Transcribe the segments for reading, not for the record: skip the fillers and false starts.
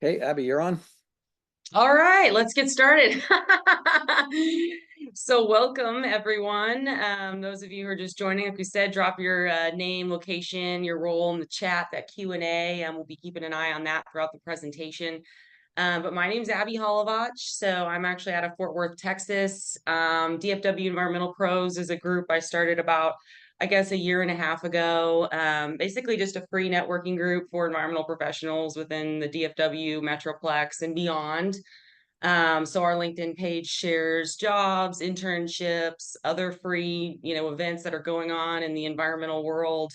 Hey, Abby, you're on. All right, let's get started. So welcome everyone. Those of you who are just joining, like we said, drop your name, location, your role in the chat, that Q&A, and we'll be keeping an eye on that throughout the presentation. But my name's Abby Holovach, so I'm actually out of Fort Worth, Texas. DFW Environmental Pros is a group I started about, I guess, a year and a half ago. Basically just a free networking group for environmental professionals within the DFW Metroplex and beyond. So our LinkedIn page shares jobs, internships, other free, events that are going on in the environmental world,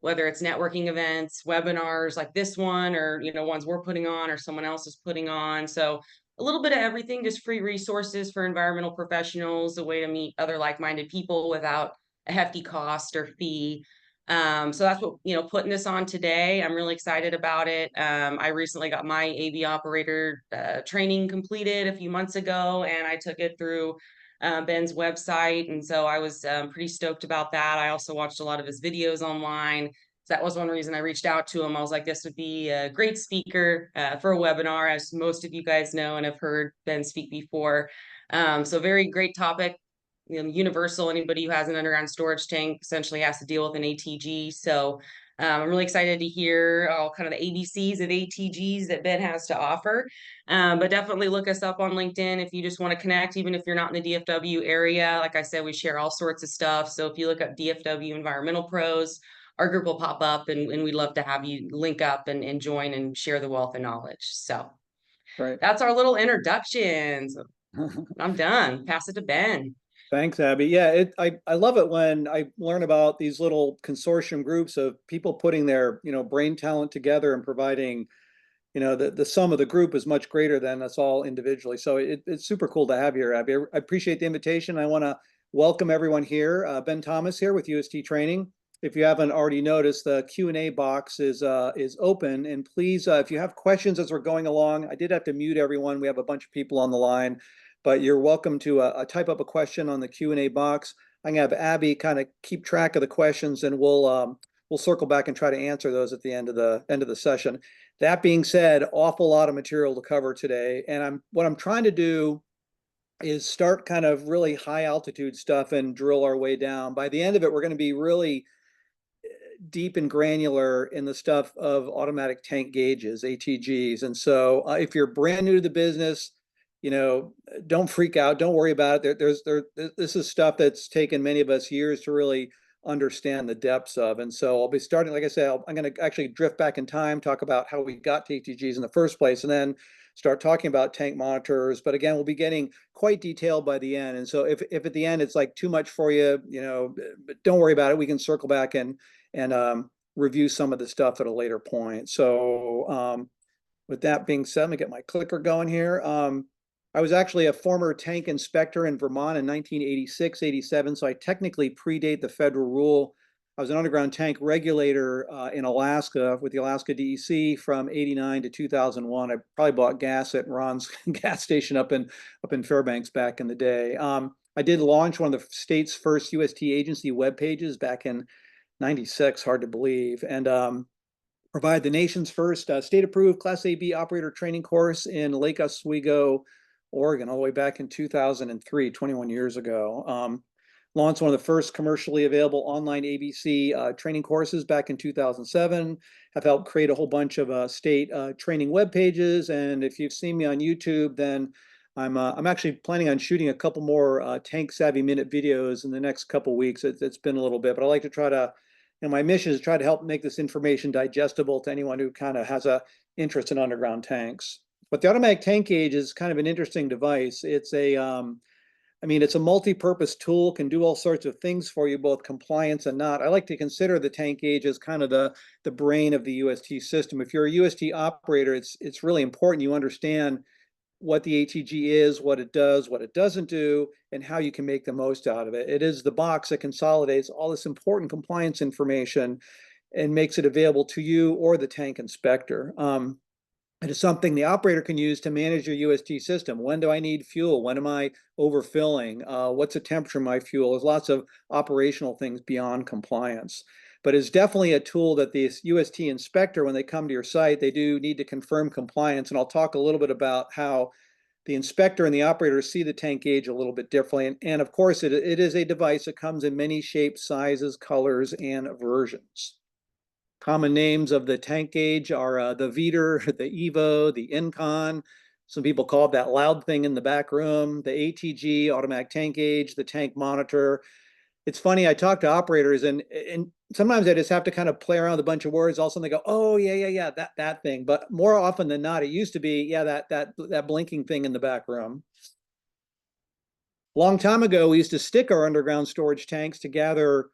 whether it's networking events, webinars like this one, or, ones we're putting on or someone else is putting on. So a little bit of everything, just free resources for environmental professionals, a way to meet other like-minded people without a hefty cost or fee. So that's what, putting this on today. I'm really excited about it. I recently got my AV operator training completed a few months ago, and I took it through Ben's website. And so I was pretty stoked about that. I also watched a lot of his videos online. So that was one reason I reached out to him. I was like, this would be a great speaker for a webinar, as most of you guys know and have heard Ben speak before. So very great topic, universal. Anybody who has an underground storage tank essentially has to deal with an ATG. So I'm really excited to hear all kind of the ABCs of ATGs that Ben has to offer. But definitely look us up on LinkedIn if you just want to connect, even if you're not in the DFW area. Like I said, we share all sorts of stuff. So if you look up DFW Environmental Pros, our group will pop up, and we'd love to have you link up and join and share the wealth of knowledge. So Right. that's our little introductions. I'm done. Pass it to Ben. Thanks, Abby. Yeah, I love it when I learn about these little consortium groups of people putting their, brain talent together and providing, the sum of the group is much greater than us all individually. So it's super cool to have you here, Abby. I appreciate the invitation. I want to welcome everyone here. Ben Thomas here with UST Training. If you haven't already noticed, the Q&A box is open, and please, if you have questions as we're going along, I did have to mute everyone. We have a bunch of people on the line, but you're welcome to type up a question on the Q&A box. I'm gonna have Abby kind of keep track of the questions, and we'll circle back and try to answer those at the end of the session. That being said, awful lot of material to cover today, and what I'm trying to do is start kind of really high altitude stuff and drill our way down. By the end of it, we're going to be really deep and granular in the stuff of automatic tank gauges, ATGs. And so if you're brand new to the business, don't freak out. Don't worry about it. This is stuff that's taken many of us years to really understand the depths of. And so I'll be starting, like I said, I'm going to actually drift back in time, talk about how we got to ATGs in the first place, and then start talking about tank monitors. But again, we'll be getting quite detailed by the end. And so if at the end it's like too much for you, don't worry about it. We can circle back and review some of the stuff at a later point. So with that being said, let me get my clicker going here. I was actually a former tank inspector in Vermont in 1986, 87, so I technically predate the federal rule. I was an underground tank regulator in Alaska with the Alaska DEC from 89 to 2001. I probably bought gas at Ron's gas station up in Fairbanks back in the day. I did launch one of the state's first UST agency web pages back in 96, hard to believe, and provide the nation's first state-approved Class AB operator training course in Lake Oswego, Oregon, all the way back in 2003, 21 years ago. Launched one of the first commercially available online ABC training courses back in 2007. Have helped create a whole bunch of state training web pages, and if you've seen me on YouTube, then I'm actually planning on shooting a couple more Tank Savvy Minute videos in the next couple weeks. It's been a little bit, but I like to try to, my mission is to try to help make this information digestible to anyone who kind of has a interest in underground tanks. But the automatic tank gauge is kind of an interesting device. It's a multi-purpose tool, can do all sorts of things for you, both compliance and not. I like to consider the tank gauge as kind of the brain of the UST system. If you're a UST operator, it's really important you understand what the ATG is, what it does, what it doesn't do, and how you can make the most out of it. It is the box that consolidates all this important compliance information and makes it available to you or the tank inspector. It is something the operator can use to manage your UST system. When do I need fuel? When am I overfilling? What's the temperature of my fuel? There's lots of operational things beyond compliance. but it's definitely a tool that the UST inspector, when they come to your site, they do need to confirm compliance. And I'll talk a little bit about how the inspector and the operator see the tank gauge a little bit differently. And of course, it is a device that comes in many shapes, sizes, colors, and versions. Common names of the tank gauge are the Veeder, the Evo, the Incon. Some people call it that loud thing in the back room, the ATG, automatic tank gauge, the tank monitor. It's funny, I talk to operators and sometimes I just have to kind of play around with a bunch of words. All of a sudden they go, oh yeah, that thing. But more often than not, it used to be, yeah, that blinking thing in the back room. Long time ago, we used to stick our underground storage tanks to gather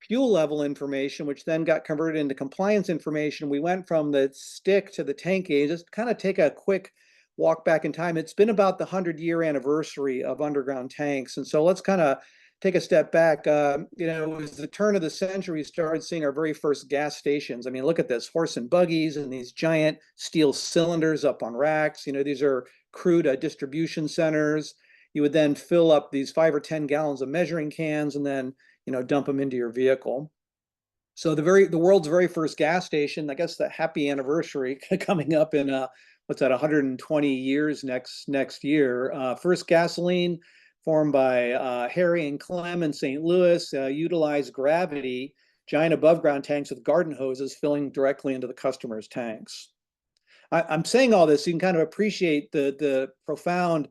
fuel level information, which then got converted into compliance information. We went from the stick to the tank gauge. Just kind of take a quick walk back in time. It's been about the 100-year anniversary of underground tanks. And so let's kind of take a step back. It was the turn of the century, we started seeing our very first gas stations. I mean, look at this, horse and buggies and these giant steel cylinders up on racks. These are crude distribution centers. You would then fill up these 5 or 10 gallons of measuring cans and then dump them into your vehicle. So the world's very first gas station, I guess the happy anniversary coming up in what's that, 120 years next year. First gasoline formed by Harry and Clem in St. Louis, utilized gravity, giant above ground tanks with garden hoses filling directly into the customer's tanks. I'm saying all this so you can kind of appreciate the profound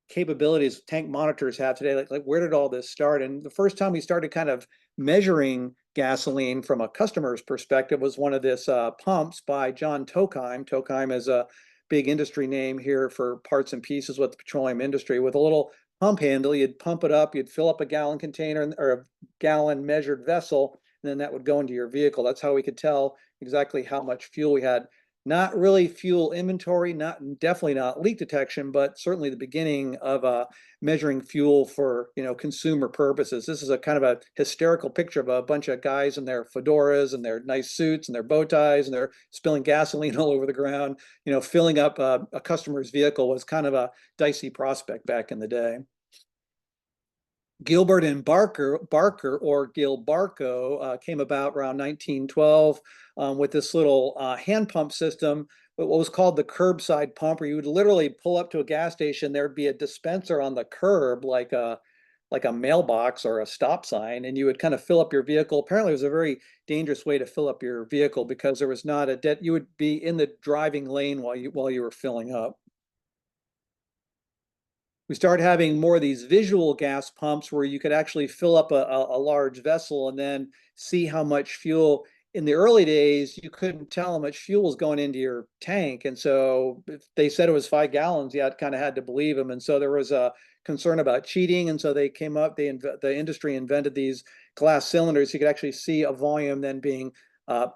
capabilities tank monitors have today. Like where did all this start? And the first time we started kind of measuring gasoline from a customer's perspective was one of this pumps by John Tokheim. Tokheim is a big industry name here for parts and pieces with the petroleum industry. With a little pump handle, you'd pump it up, you'd fill up a gallon container or a gallon measured vessel, and then that would go into your vehicle. That's how we could tell exactly how much fuel we had. Not really fuel inventory, definitely not leak detection, but certainly the beginning of measuring fuel for consumer purposes. This is a kind of a hysterical picture of a bunch of guys in their fedoras and their nice suits and their bow ties, and they're spilling gasoline all over the ground. Filling up a customer's vehicle was kind of a dicey prospect back in the day. Gilbert and Barker, or Gil Barco, came about around 1912 with this little hand pump system, what was called the curbside pump, where you would literally pull up to a gas station. There'd be a dispenser on the curb, like a mailbox or a stop sign, and you would kind of fill up your vehicle. Apparently, it was a very dangerous way to fill up your vehicle because there was not you would be in the driving lane while you were filling up. We started having more of these visual gas pumps where you could actually fill up a large vessel and then see how much fuel. In the early days, you couldn't tell how much fuel was going into your tank. And so if they said it was 5 gallons, you kind of had to believe them. And so there was a concern about cheating. And so they came up, the industry invented these glass cylinders. You could actually see a volume then being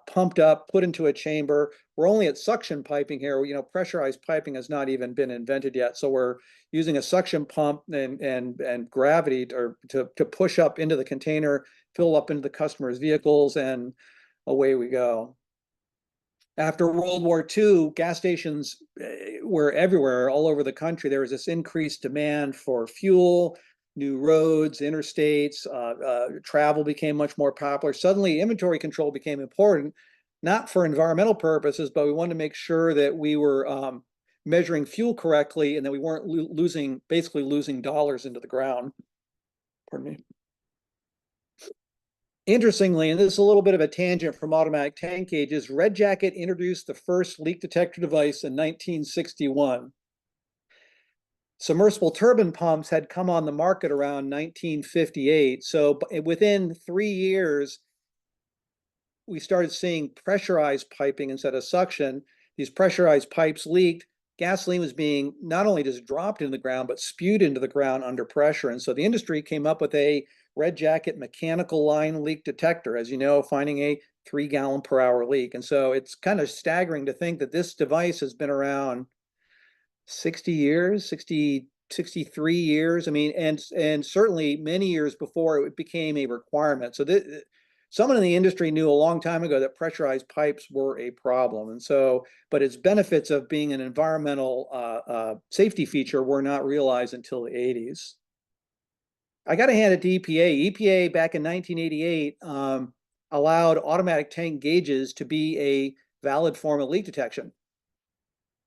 pumped up, put into a chamber. We're only at suction piping here. Pressurized piping has not even been invented yet. So we're using a suction pump and gravity to push up into the container, fill up into the customer's vehicles, and away we go. After World War II, gas stations were everywhere, all over the country. There was this increased demand for fuel, new roads, interstates, travel became much more popular. Suddenly, inventory control became important, not for environmental purposes, but we wanted to make sure that we were measuring fuel correctly and that we weren't basically losing dollars into the ground. Pardon me. Interestingly, and this is a little bit of a tangent from automatic tank gauges, Red Jacket introduced the first leak detector device in 1961. Submersible turbine pumps had come on the market around 1958. So within 3 years, we started seeing pressurized piping instead of suction. These pressurized pipes leaked. Gasoline was being not only just dropped into the ground, but spewed into the ground under pressure. And so the industry came up with a Red Jacket mechanical line leak detector, as you know, finding a 3 gallon per hour leak. And so it's kind of staggering to think that this device has been around 60 years, 63 years. I mean, and certainly many years before it became a requirement. So someone in the industry knew a long time ago that pressurized pipes were a problem. And so, but its benefits of being an environmental safety feature were not realized until the 80s. I got to hand it to EPA. EPA back in 1988 allowed automatic tank gauges to be a valid form of leak detection.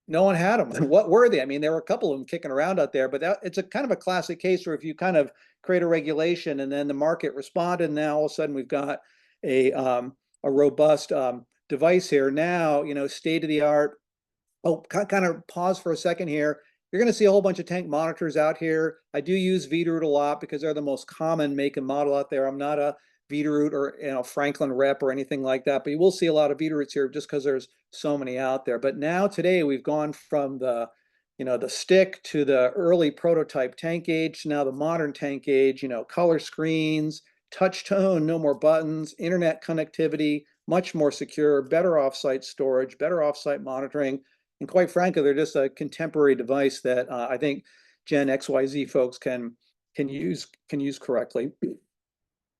No one had them. What were they? I mean, there were a couple of them kicking around out there, but it's a kind of a classic case where if you kind of create a regulation and then the market responded, and now all of a sudden we've got a robust device here. Now, state of the art. Oh, kind of pause for a second here. You're going to see a whole bunch of tank monitors out here. I do use Veeder-Root a lot because they're the most common make and model out there. I'm not a Veeder-Root or Franklin rep or anything like that, but you will see a lot of Veeder-Roots here just because there's so many out there. But now today we've gone from the stick to the early prototype tank gauge to now the modern tank gauge, color screens, touch tone, no more buttons, internet connectivity, much more secure, better offsite storage, better offsite monitoring. And quite frankly, they're just a contemporary device that I think Gen XYZ folks can use correctly.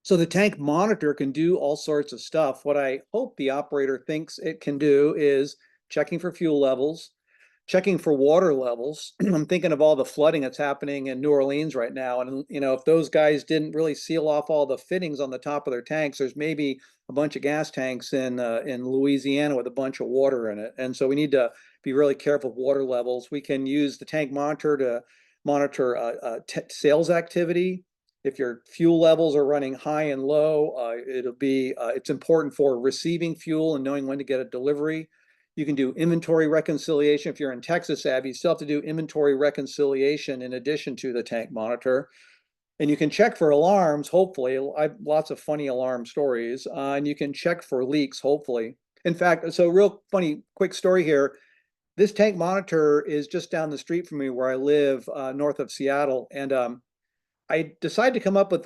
So the tank monitor can do all sorts of stuff. What I hope the operator thinks it can do is checking for fuel levels, checking for water levels. I'm thinking of all the flooding that's happening in New Orleans right now. And, if those guys didn't really seal off all the fittings on the top of their tanks, there's maybe a bunch of gas tanks in Louisiana with a bunch of water in it. And so we need to be really careful of water levels. We can use the tank monitor to monitor sales activity. If your fuel levels are running high and low, it's important for receiving fuel and knowing when to get a delivery. You can do inventory reconciliation. If you're in Texas, Abby, you still have to do inventory reconciliation in addition to the tank monitor. And you can check for alarms, hopefully. I have lots of funny alarm stories. And you can check for leaks, hopefully. In fact, so real funny, quick story here. This tank monitor is just down the street from me where I live, north of Seattle. And I decided to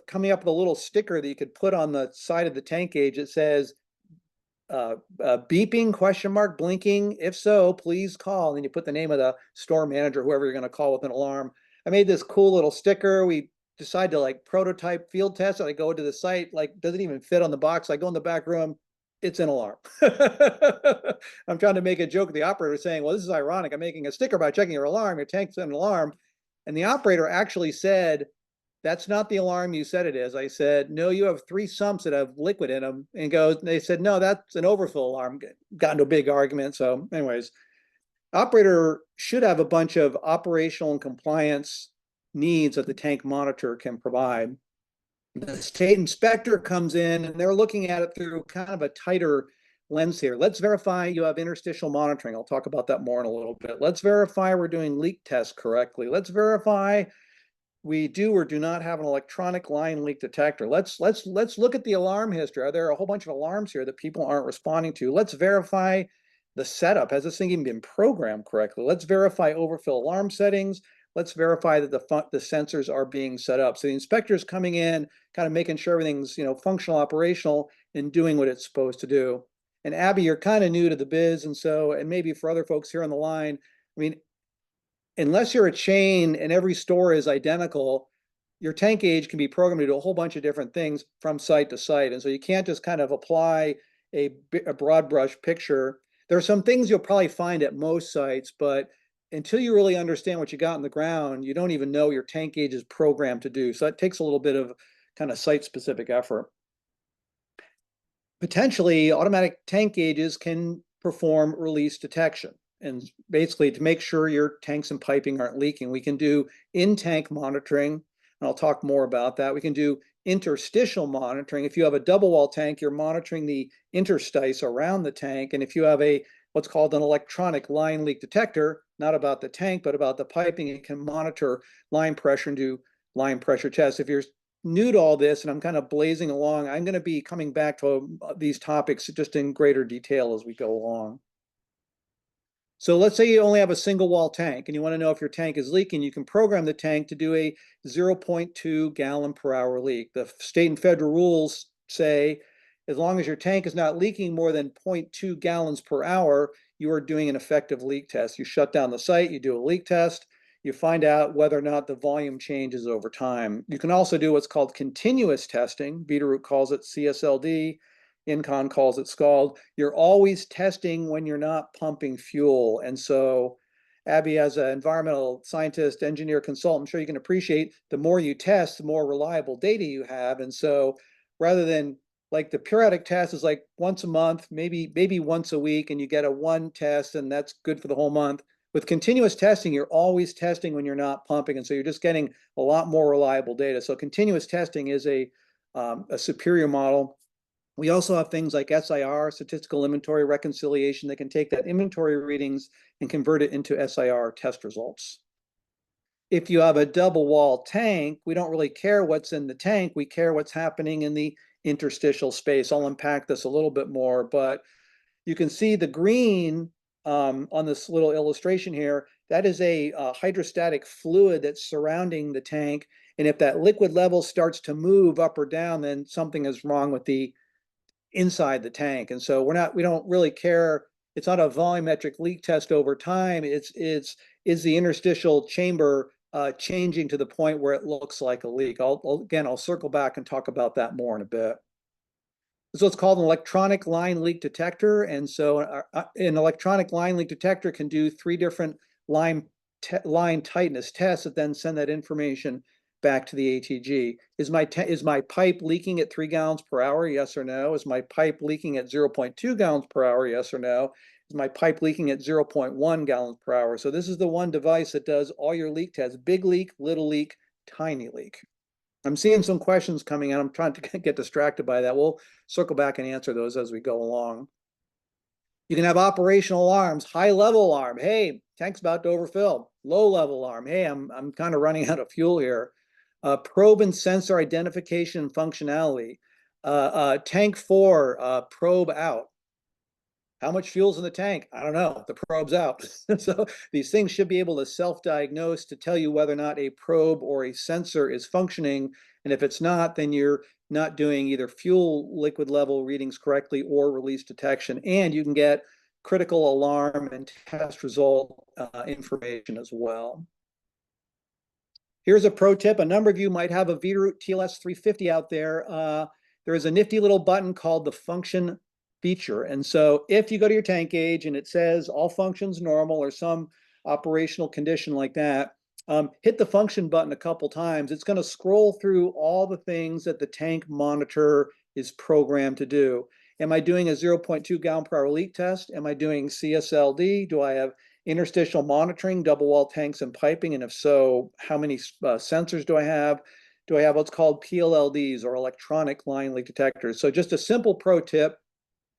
coming up with a little sticker that you could put on the side of the tank gauge. It says, beeping, question mark, blinking. If so, please call. And then you put the name of the store manager, whoever you're going to call with an alarm. I made this cool little sticker. We decided to prototype field test it. I go to the site, doesn't even fit on the box. I go in the back room. It's an alarm. I'm trying to make a joke with the operator saying, well, this is ironic. I'm making a sticker by checking your alarm. Your tank's an alarm. And the operator actually said, that's not the alarm you said it is. I said, no, you have 3 sumps that have liquid in them. And they said, no, that's an overfill alarm. Got into a big argument. So anyways, operator should have a bunch of operational and compliance needs that the tank monitor can provide. The state inspector comes in and they're looking at it through kind of a tighter lens here. Let's verify you have interstitial monitoring. I'll talk about that more in a little bit. Let's verify we're doing leak tests correctly. Let's verify we do or do not have an electronic line leak detector. Let's look at the alarm history. Are there a whole bunch of alarms here that people aren't responding to? Let's verify the setup. Has this thing even been programmed correctly? Let's verify overfill alarm settings. Let's verify that the sensors are being set up. So the inspector's coming in, kind of making sure everything's functional, operational, and doing what it's supposed to do. And Abby, you're kind of new to the biz, and maybe for other folks here on the line, I mean, unless you're a chain and every store is identical, your tank gauge can be programmed to do a whole bunch of different things from site to site. And so you can't just kind of apply a broad brush picture. There are some things you'll probably find at most sites, but until you really understand what you got in the ground, you don't even know your tank gauge is programmed to do. So that takes a little bit of kind of site-specific effort. Potentially, automatic tank gauges can perform release detection. And basically, to make sure your tanks and piping aren't leaking, we can do in-tank monitoring, and I'll talk more about that. We can do interstitial monitoring. If you have a double wall tank, you're monitoring the interstice around the tank. And if you have what's called an electronic line leak detector, not about the tank, but about the piping, it can monitor line pressure and do line pressure tests. If you're new to all this, and I'm kind of blazing along, I'm going to be coming back to these topics just in greater detail as we go along. So let's say you only have a single wall tank and you want to know if your tank is leaking. You can program the tank to do a 0.2 gallon per hour leak. The state and federal rules say as long as your tank is not leaking more than 0.2 gallons per hour, you are doing an effective leak test. You shut down the site, you do a leak test, you find out whether or not the volume changes over time. You can also do what's called continuous testing. Veeder-Root calls it CSLD. Incon calls it scald. You're always testing when you're not pumping fuel. And so, Abby, as an environmental scientist, engineer, consultant, I'm sure you can appreciate the more you test, the more reliable data you have. And so rather than like the periodic test is like once a month, maybe once a week, and you get a one test, and that's good for the whole month. With continuous testing, you're always testing when you're not pumping, and so you're just getting a lot more reliable data. So continuous testing is a superior model. We also have things like SIR, statistical inventory reconciliation, that can take that inventory readings and convert it into SIR test results. If you have a double wall tank, we don't really care what's in the tank. We care what's happening in the interstitial space. I'll unpack this a little bit more, but you can see the green on this little illustration here. That is a hydrostatic fluid that's surrounding the tank. And if that liquid level starts to move up or down, then something is wrong with the inside the tank. And so we don't really care. It's not a volumetric leak test over time. Is the interstitial chamber changing to the point where it looks like a leak? I'll circle back and talk about that more in a bit. So it's called an electronic line leak detector. And so an electronic line leak detector can do 3 different line tightness tests that then send that information back to the ATG. Is my pipe leaking at 3 gallons per hour? Yes or no? Is my pipe leaking at 0.2 gallons per hour? Yes or no? Is my pipe leaking at 0.1 gallons per hour? So this is the one device that does all your leak tests: big leak, little leak, tiny leak. I'm seeing some questions coming in. I'm trying to get distracted by that. We'll circle back and answer those as we go along. You can have operational alarms: high level alarm, hey, tank's about to overfill. Low level alarm, hey, I'm kind of running out of fuel here. Probe and sensor identification and functionality. Tank 4, probe out. How much fuel's in the tank? I don't know. The probe's out. So these things should be able to self-diagnose to tell you whether or not a probe or a sensor is functioning. And if it's not, then you're not doing either fuel liquid level readings correctly or release detection. And you can get critical alarm and test result information as well. Here's a pro tip. A number of you might have a Veeder-Root TLS 350 out there. There is a nifty little button called the function feature. And so if you go to your tank gauge and it says all functions normal or some operational condition like that, hit the function button a couple times. It's going to scroll through all the things that the tank monitor is programmed to do. Am I doing a 0.2 gallon per hour leak test? Am I doing CSLD? Do I have interstitial monitoring, double wall tanks and piping? And if so, how many sensors do I have? Do I have what's called PLLDs, or electronic line leak detectors? So just a simple pro tip: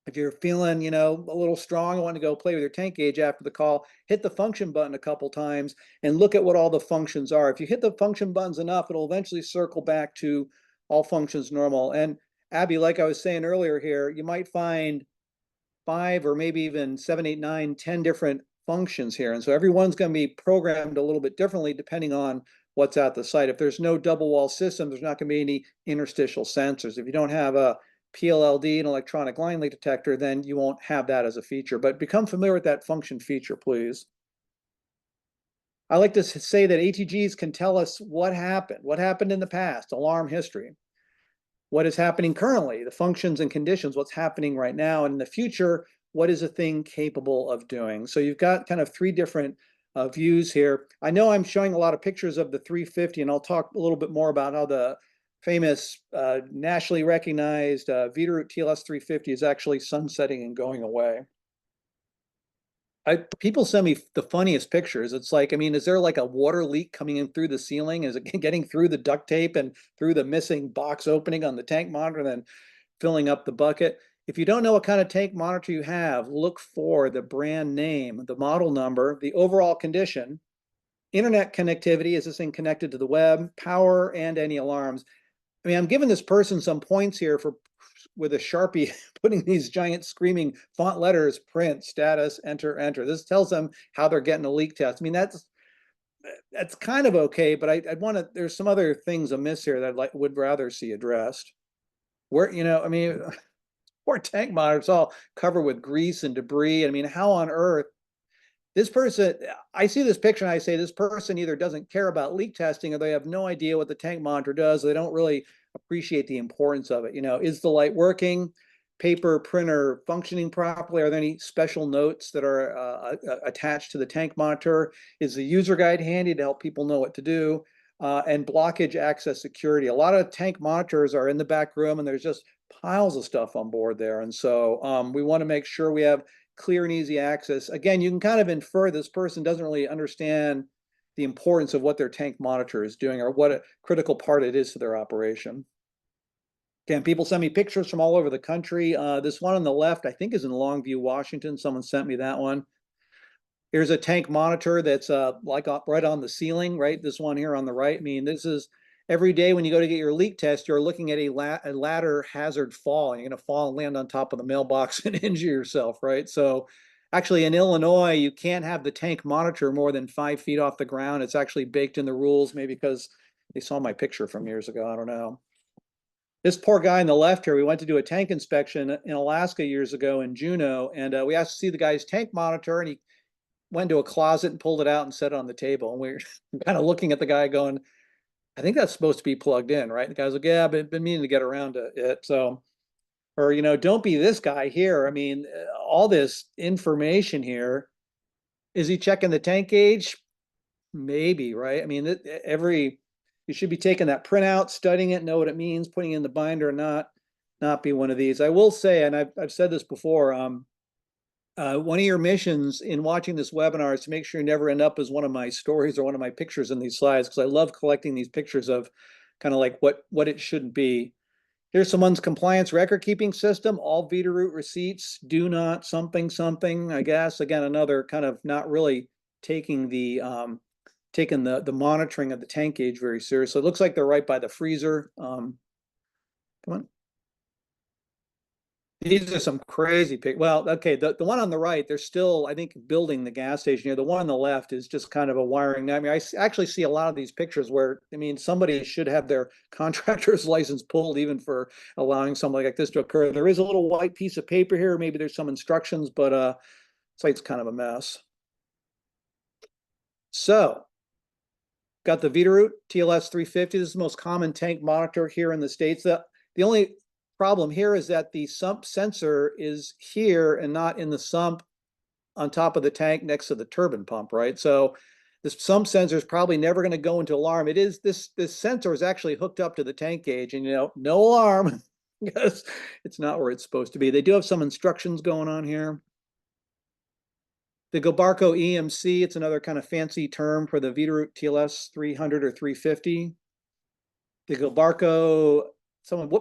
if you're feeling, a little strong, want to go play with your tank gauge after the call, hit the function button a couple times and look at what all the functions are. If you hit the function buttons enough, it'll eventually circle back to all functions normal. And Abby, like I was saying earlier here, you might find 5 or maybe even 7, 8, 9, 10 different functions here. And so everyone's going to be programmed a little bit differently depending on what's at the site. If there's no double wall system, there's not going to be any interstitial sensors. If you don't have a PLLD, an electronic line leak detector, then you won't have that as a feature. But become familiar with that function feature, please. I like to say that ATGs can tell us what happened in the past, alarm history, what is happening currently, the functions and conditions, what's happening right now, and in the future, what is a thing capable of doing. So you've got kind of 3 different views here. I know I'm showing a lot of pictures of the 350, and I'll talk a little bit more about how the famous, nationally recognized Veeder-Root TLS 350 is actually sunsetting and going away. People send me the funniest pictures. It's like, is there like a water leak coming in through the ceiling? Is it getting through the duct tape and through the missing box opening on the tank monitor, then filling up the bucket? If you don't know what kind of tank monitor you have, look for the brand name, the model number, the overall condition, internet connectivity, is this thing connected to the web, power, and any alarms. I'm giving this person some points here with a Sharpie, putting these giant screaming font letters: print, status, enter, enter. This tells them how they're getting a leak test. That's kind of okay, but I'd want to, there's some other things amiss here that I would rather see addressed. Where, poor tank monitors all covered with grease and debris. How on earth? This person, I see this picture and I say, this person either doesn't care about leak testing, or they have no idea what the tank monitor does. They don't really appreciate the importance of it. Is the light working? Paper printer functioning properly? Are there any special notes that are attached to the tank monitor? Is the user guide handy to help people know what to do? And blockage access security. A lot of tank monitors are in the back room and there's just piles of stuff on board there. And so we want to make sure we have clear and easy access. Again, you can kind of infer this person doesn't really understand the importance of what their tank monitor is doing or what a critical part it is to their operation. Again, people send me pictures from all over the country. This one on the left, I think, is in Longview, Washington. Someone sent me that one. Here's a tank monitor that's like right on the ceiling, right? This one here on the right. I mean, this is every day when you go to get your leak test, you're looking at a ladder hazard fall. You're going to fall and land on top of the mailbox and injure yourself, right? So actually in Illinois, you can't have the tank monitor more than 5 feet off the ground. It's actually baked in the rules, maybe because they saw my picture from years ago. I don't know. This poor guy on the left here, we went to do a tank inspection in Alaska years ago in Juneau, and we asked to see the guy's tank monitor, and he went to a closet and pulled it out and set it on the table. And we're kind of looking at the guy going, I think that's supposed to be plugged in, right? The guy's like, yeah, I've been meaning to get around to it. So, or, don't be this guy here. I mean, all this information here, is he checking the tank gauge? Maybe, right? I mean, you should be taking that printout, studying it, know what it means, putting it in the binder, not be one of these. I will say, and I've said this before, one of your missions in watching this webinar is to make sure you never end up as one of my stories or one of my pictures in these slides, because I love collecting these pictures of kind of like what it shouldn't be. Here's someone's compliance record keeping system. All Veeder-Root receipts do not something, I guess. Again, another kind of not really taking the monitoring of the tank gauge very seriously. It looks like they're right by the freezer. Come on. These are some crazy pics. Well, okay, the one on the right, they're still, I think, building the gas station here. The one on the left is just kind of a wiring nightmare. I actually see a lot of these pictures where, I mean, somebody should have their contractor's license pulled even for allowing something like this to occur. There is a little white piece of paper here. Maybe there's some instructions, but site's kind of a mess. So, got the Veeder-Root TLS 350. This is the most common tank monitor here in the States. The only problem here is that the sump sensor is here and not in the sump on top of the tank next to the turbine pump, right? So this sump sensor is probably never going to go into alarm. It is this sensor is actually hooked up to the tank gauge, and no alarm because it's not where it's supposed to be. They do have some instructions going on here. The Gilbarco EMC, it's another kind of fancy term for the Veeder-Root TLS 300 or 350. The Gilbarco, someone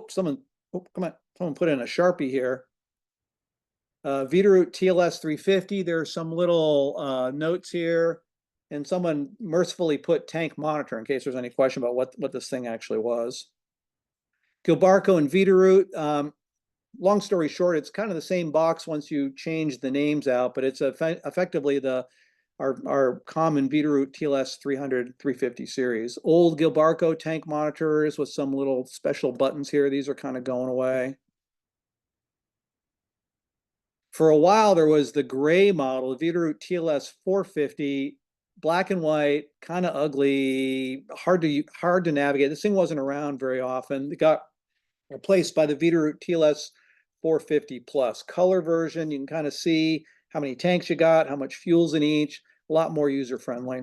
put in a Sharpie here. Veeder-Root TLS 350, there are some little notes here, and someone mercifully put tank monitor in case there's any question about what this thing actually was. Gilbarco and Veeder-Root, long story short, it's kind of the same box once you change the names out, but it's effectively our common Veeder-Root TLS 300, 350 series. Old Gilbarco tank monitors with some little special buttons here. These are kind of going away. For a while, there was the gray model, Veeder-Root TLS 450, black and white, kind of ugly, hard to navigate. This thing wasn't around very often. It got replaced by the Veeder-Root TLS 450 Plus. Color version, you can kind of see how many tanks you got, how much fuel's in each, a lot more user-friendly.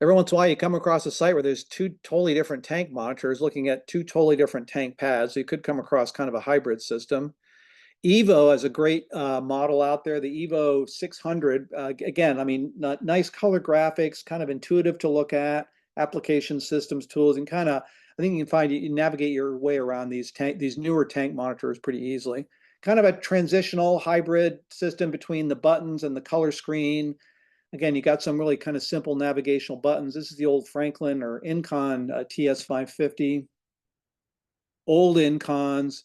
Every once in a while, you come across a site where there's two totally different tank monitors looking at two totally different tank pads. So you could come across kind of a hybrid system. Evo is a great model out there, the Evo 600. Again, I mean, nice color graphics, kind of intuitive to look at, application systems, tools, and kind of, I think you can find you navigate your way around these newer tank monitors pretty easily. Kind of a transitional hybrid system between the buttons and the color screen. Again, you got some really kind of simple navigational buttons. This is the old Franklin or Incon TS550. Old Incons.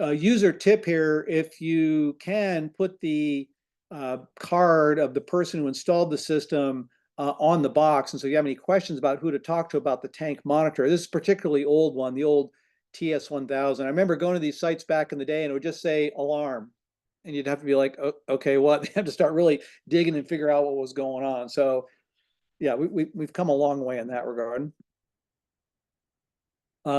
User tip here, if you can put the card of the person who installed the system on the box, and so if you have any questions about who to talk to about the tank monitor, this is a particularly old one, the old TS1000. I remember going to these sites back in the day and it would just say alarm, and you'd have to be like, oh, okay, what? They have to start really digging and figure out what was going on. So yeah, we've come a long way in that regard.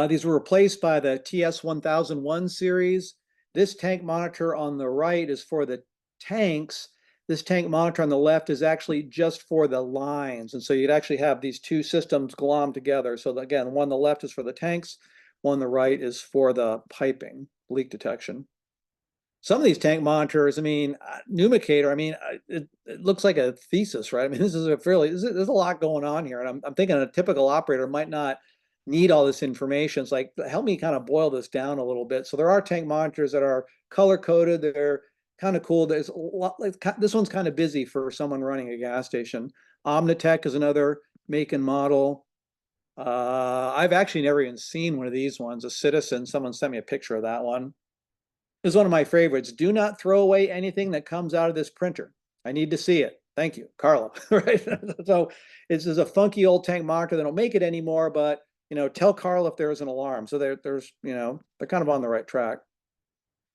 These were replaced by the TS1001 series. This tank monitor on the right is for the tanks. This tank monitor on the left is actually just for the lines. And so you'd actually have these two systems glommed together. So again, the one on the left is for the tanks, one on the right is for the piping leak detection. Some of these tank monitors, I mean, Pneumacator, I mean, it looks like a thesis, right? I mean, this is there's a lot going on here. And I'm thinking a typical operator might not need all this information. It's like, help me kind of boil this down a little bit. So there are tank monitors that are color coded. They're kind of cool. There's a lot, this one's kind of busy for someone running a gas station. Omnitech is another make and model. I've actually never even seen one of these ones. A Citizen, someone sent me a picture of that one. Is one of my favorites. Do not throw away anything that comes out of this printer. I need to see it. Thank you, Carla. Right. So this is a funky old tank monitor that don't make it anymore, but tell Carla if there's an alarm. So there's they're kind of on the right track.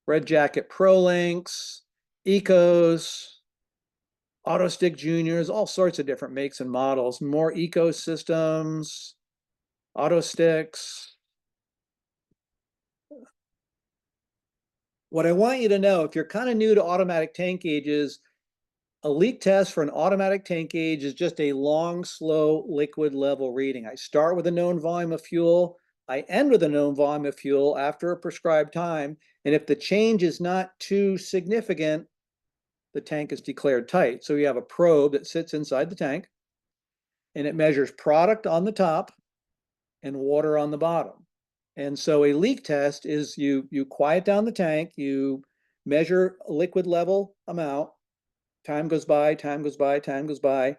Red Jacket Pro Links, Ecos, AutoStick Juniors, all sorts of different makes and models. More ecosystems, AutoSticks. What I want you to know, if you're kind of new to automatic tank gauges, a leak test for an automatic tank gauge is just a long, slow liquid level reading. I start with a known volume of fuel. I end with a known volume of fuel after a prescribed time. And if the change is not too significant, the tank is declared tight. So you have a probe that sits inside the tank, and it measures product on the top and water on the bottom. And so a leak test is you quiet down the tank, you measure a liquid level amount, time goes by, time goes by, time goes by.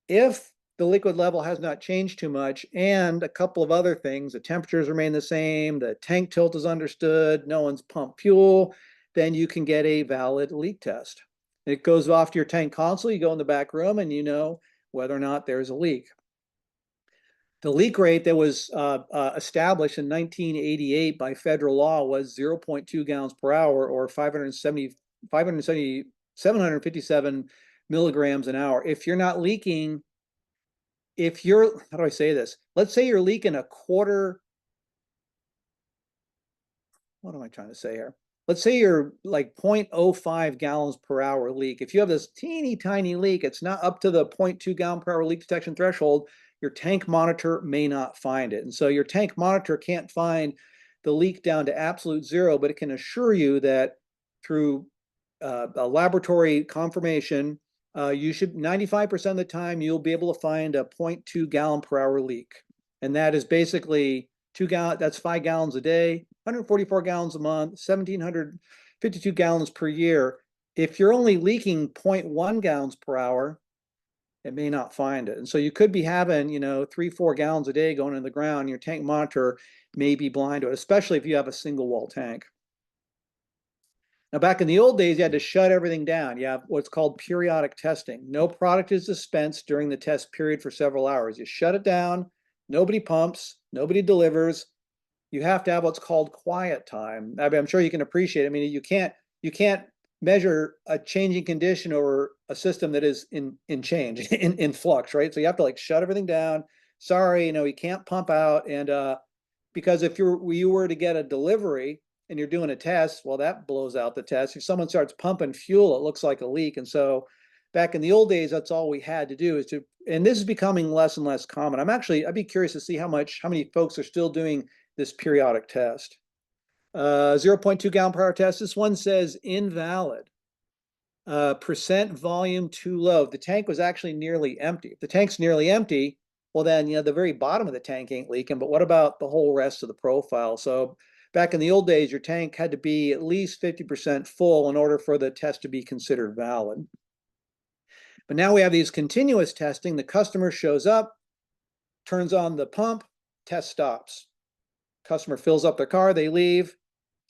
If the liquid level has not changed too much and a couple of other things, the temperatures remain the same, the tank tilt is understood, no one's pumped fuel, then you can get a valid leak test. It goes off to your tank console, you go in the back room and you know whether or not there's a leak. The leak rate that was established in 1988 by federal law was 0.2 gallons per hour, or 757 milligrams an hour. If you're not leaking, how do I say this? Let's say you're leaking a quarter. What am I trying to say here? Let's say you're like 0.05 gallons per hour leak. If you have this teeny tiny leak, it's not up to the 0.2 gallon per hour leak detection threshold, your tank monitor may not find it. And so your tank monitor can't find the leak down to absolute zero, but it can assure you that through a laboratory confirmation, you should 95% of the time you'll be able to find a 0.2 gallon per hour leak. And that is basically 2 gallons, that's 5 gallons a day, 144 gallons a month, 1,752 gallons per year. If you're only leaking 0.1 gallons per hour, it may not find it. And so you could be having, 3-4 gallons a day going in the ground. Your tank monitor may be blind to it, especially if you have a single wall tank. Now, back in the old days, you had to shut everything down. You have what's called periodic testing. No product is dispensed during the test period for several hours. You shut it down, nobody pumps, nobody delivers. You have to have what's called quiet time. I mean, I'm sure you can appreciate it. I mean, you can't measure a changing condition over a system that is in change, in flux, right? So you have to shut everything down. Sorry, you can't pump out. And because if you were to get a delivery and you're doing a test, well, that blows out the test. If someone starts pumping fuel, it looks like a leak. And so back in the old days, that's all we had to do and this is becoming less and less common. I'd be curious to see how many folks are still doing this periodic test. 0.2 gallon per hour test. This one says invalid. Percent volume too low. The tank was actually nearly empty. If the tank's nearly empty, well then, the very bottom of the tank ain't leaking, but what about the whole rest of the profile? So back in the old days, your tank had to be at least 50% full in order for the test to be considered valid. But now we have these continuous testing. The customer shows up, turns on the pump, test stops. Customer fills up their car, they leave.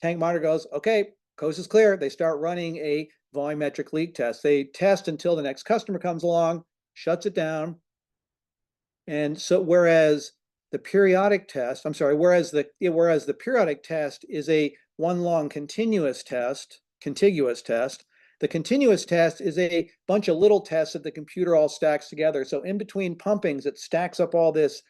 Tank monitor goes, okay, coast is clear. They start running a volumetric leak test. They test until the next customer comes along, shuts it down. And so whereas the periodic test is a one long contiguous test, the continuous test is a bunch of little tests that the computer all stacks together. So in between pumpings, it stacks up all this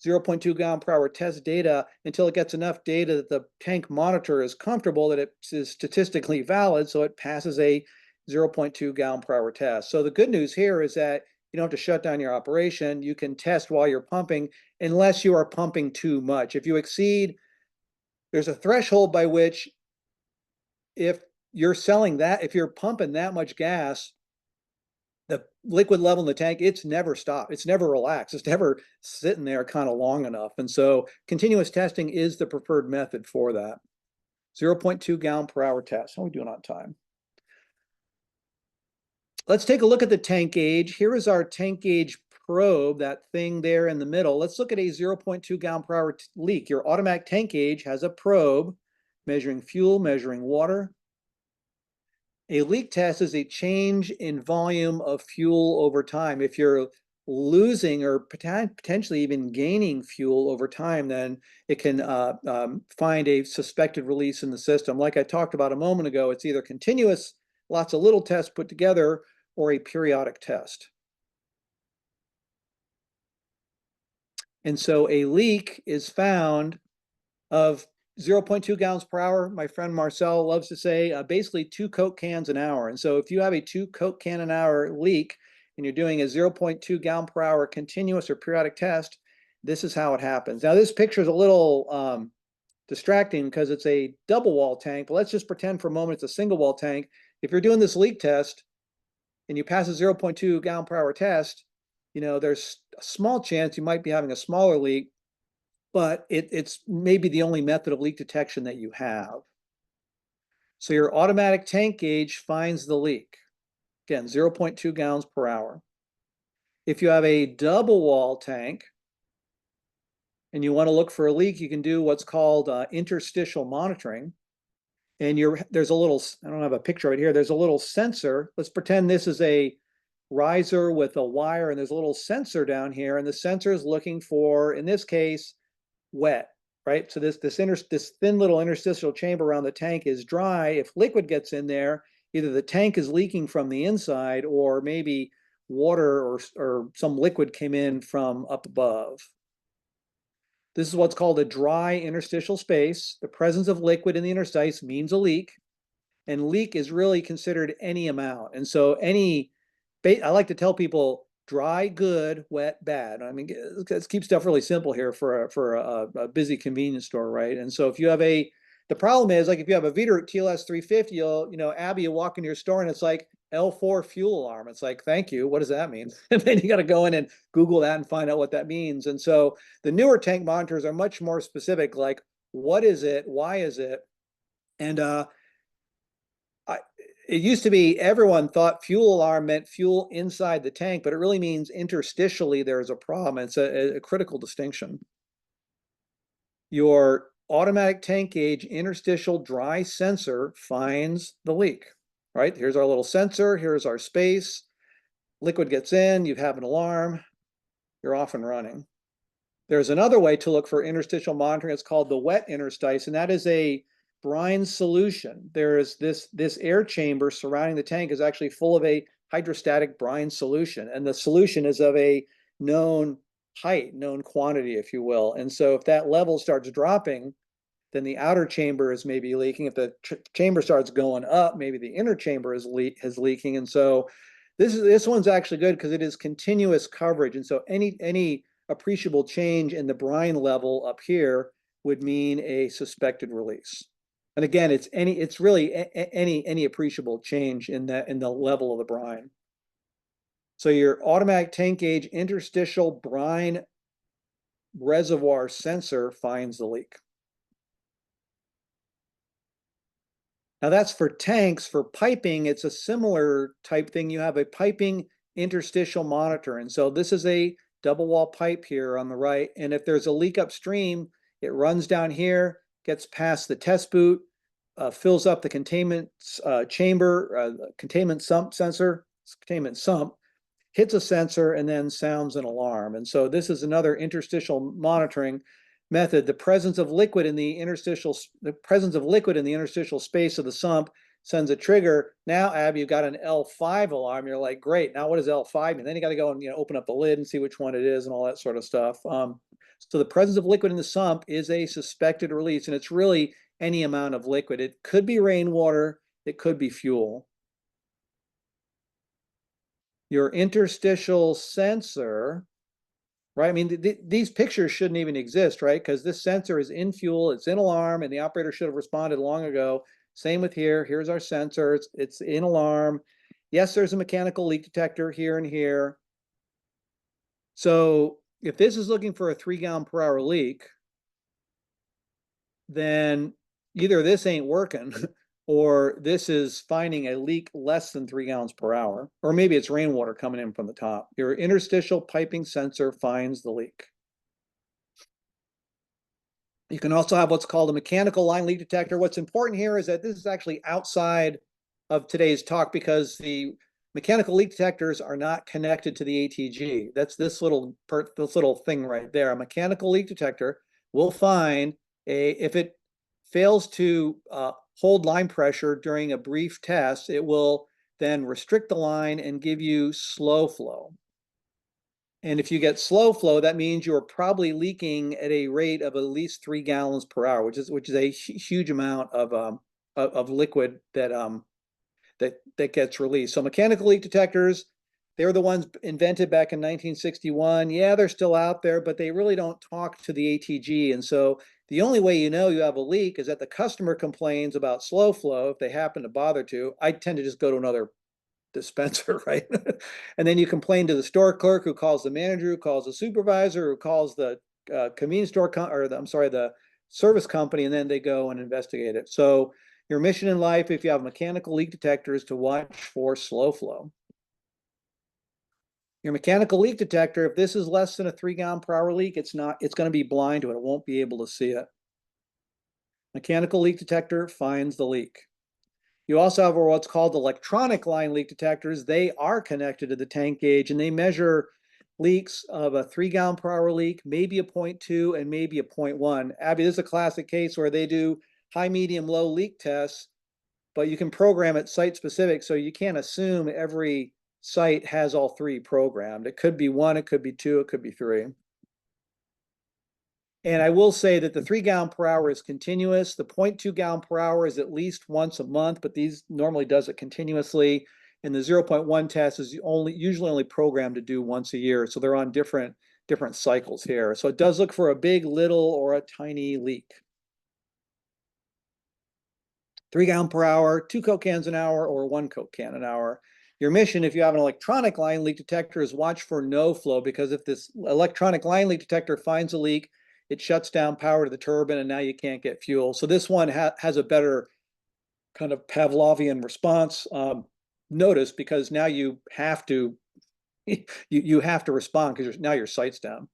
0.2 gallon per hour test data until it gets enough data that the tank monitor is comfortable that it is statistically valid, so it passes a 0.2 gallon per hour test. So the good news here is that you don't have to shut down your operation. You can test while you're pumping unless you are pumping too much. If you exceed there's a threshold by which if you're selling that, if you're pumping that much gas, the liquid level in the tank, it's never stopped. It's never relaxed. It's never sitting there kind of long enough. And so continuous testing is the preferred method for that. 0.2 gallon per hour test. How are we doing on time? Let's take a look at the tank gauge. Here is our tank gauge probe, that thing there in the middle. Let's look at a 0.2 gallon per hour leak. Your automatic tank gauge has a probe measuring fuel, measuring water. A leak test is a change in volume of fuel over time. If you're losing or potentially even gaining fuel over time, then it can find a suspected release in the system. Like I talked about a moment ago, it's either continuous, lots of little tests put together, or a periodic test. And so a leak is found of 0.2 gallons per hour. My friend Marcel loves to say basically 2 Coke cans an hour. And so if you have a 2 Coke can an hour leak and you're doing a 0.2 gallon per hour continuous or periodic test, this is how it happens. Now this picture is a little distracting because it's a double wall tank, but let's just pretend for a moment it's a single wall tank. If you're doing this leak test and you pass a 0.2 gallon per hour test, you know, there's a small chance you might be having a smaller leak, but it's maybe the only method of leak detection that you have. So your automatic tank gauge finds the leak. Again, 0.2 gallons per hour. If you have a double wall tank and you want to look for a leak, you can do what's called interstitial monitoring. And there's a little, I don't have a picture right here, there's a little sensor. Let's pretend this is a riser with a wire and there's a little sensor down here, and the sensor is looking for, in this case, wet, right? So this thin little interstitial chamber around the tank is dry. If liquid gets in there, either the tank is leaking from the inside or maybe water or some liquid came in from up above. This is what's called a dry interstitial space. The presence of liquid in the interstice means a leak, and leak is really considered any amount. And so I like to tell people, dry, good, wet, bad. I mean, let's keep stuff really simple here for a busy convenience store, right? And so if you have the problem is, like if you have a Veeder TLS 350, Abby, you walk into your store and it's like L4 fuel alarm. It's like, thank you. What does that mean? And then you got to go in and Google that and find out what that means. And so the newer tank monitors are much more specific, like what is it? Why is it? And it used to be everyone thought fuel alarm meant fuel inside the tank, but it really means interstitially there's a problem. It's a critical distinction. Your automatic tank gauge interstitial dry sensor finds the leak, right? Here's our little sensor. Here's our space. Liquid gets in, you have an alarm, you're off and running. There's another way to look for interstitial monitoring. It's called the wet interstice, and that is a brine solution. There is this air chamber surrounding the tank is actually full of a hydrostatic brine solution, and the solution is of a known height, known quantity, if you will. And so if that level starts dropping, then the outer chamber is maybe leaking. If the chamber starts going up, maybe the inner chamber is leaking. And so this one's actually good because it is continuous coverage. And so any appreciable change in the brine level up here would mean a suspected release. And again, it's really any appreciable change in the level of the brine. So your automatic tank gauge interstitial brine reservoir sensor finds the leak. Now that's for tanks. For piping, it's a similar type thing. You have a piping interstitial monitor. And so this is a double wall pipe here on the right. And if there's a leak upstream, it runs down here, gets past the test boot, fills up the containment chamber, containment sump sensor, containment sump, hits a sensor, and then sounds an alarm. And so this is another interstitial monitoring method. The presence of liquid in the interstitial space of the sump sends a trigger. Now, Ab, you've got an L5 alarm. You're like, great. Now what does L5 mean? Then you got to go and open up the lid and see which one it is and all that sort of stuff. So the presence of liquid in the sump is a suspected release, and it's really any amount of liquid. It could be rainwater. It could be fuel. Your interstitial sensor right? I mean, these pictures shouldn't even exist, right? Because this sensor is in fuel, it's in alarm, and the operator should have responded long ago. Same with here. Here's our sensor. It's in alarm. Yes, there's a mechanical leak detector here and here. So if this is looking for a 3 gallon per hour leak, then either this ain't working or this is finding a leak less than 3 gallons per hour, or maybe it's rainwater coming in from the top. Your interstitial piping sensor finds the leak. You can also have what's called a mechanical line leak detector. What's important here is that this is actually outside of today's talk because the mechanical leak detectors are not connected to the ATG. That's this little thing right there. A mechanical leak detector will find if it fails to hold line pressure during a brief test, it will then restrict the line and give you slow flow. And if you get slow flow, that means you're probably leaking at a rate of at least 3 gallons per hour, which is a huge amount of liquid that gets released. So mechanical leak detectors, they were the ones invented back in 1961. Yeah, they're still out there, but they really don't talk to the ATG. And so the only way you know you have a leak is that the customer complains about slow flow if they happen to bother to. I tend to just go to another dispenser, right? And then you complain to the store clerk, who calls the manager, who calls the supervisor, who calls the convenience store the service company, and then they go and investigate it. So your mission in life, if you have a mechanical leak detector, is to watch for slow flow. Your mechanical leak detector, if this is less than a 3 gallon per hour leak, it's going to be blind to it. It won't be able to see it. Mechanical leak detector finds the leak. You also have what's called electronic line leak detectors. They are connected to the tank gauge and they measure leaks of a 3 gallon per hour leak, maybe a 0.2 and maybe a 0.1. Abby, this is a classic case where they do high, medium, low leak tests, but you can program it site specific. So you can't assume every site has all three programmed. It could be one, it could be two, it could be three. And I will say that the 3 gallon per hour is continuous. The 0.2 gallon per hour is at least once a month, but these normally does it continuously. And the 0.1 test is usually only programmed to do once a year. So they're on different cycles here. So it does look for a big, little, or a tiny leak. 3 gallon per hour, 2 Coke cans an hour, or 1 Coke can an hour. Your mission, if you have an electronic line leak detector, is watch for no flow, because if this electronic line leak detector finds a leak, it shuts down power to the turbine and now you can't get fuel. So this one has a better kind of Pavlovian response notice, because now you have to you have to respond because now your site's down.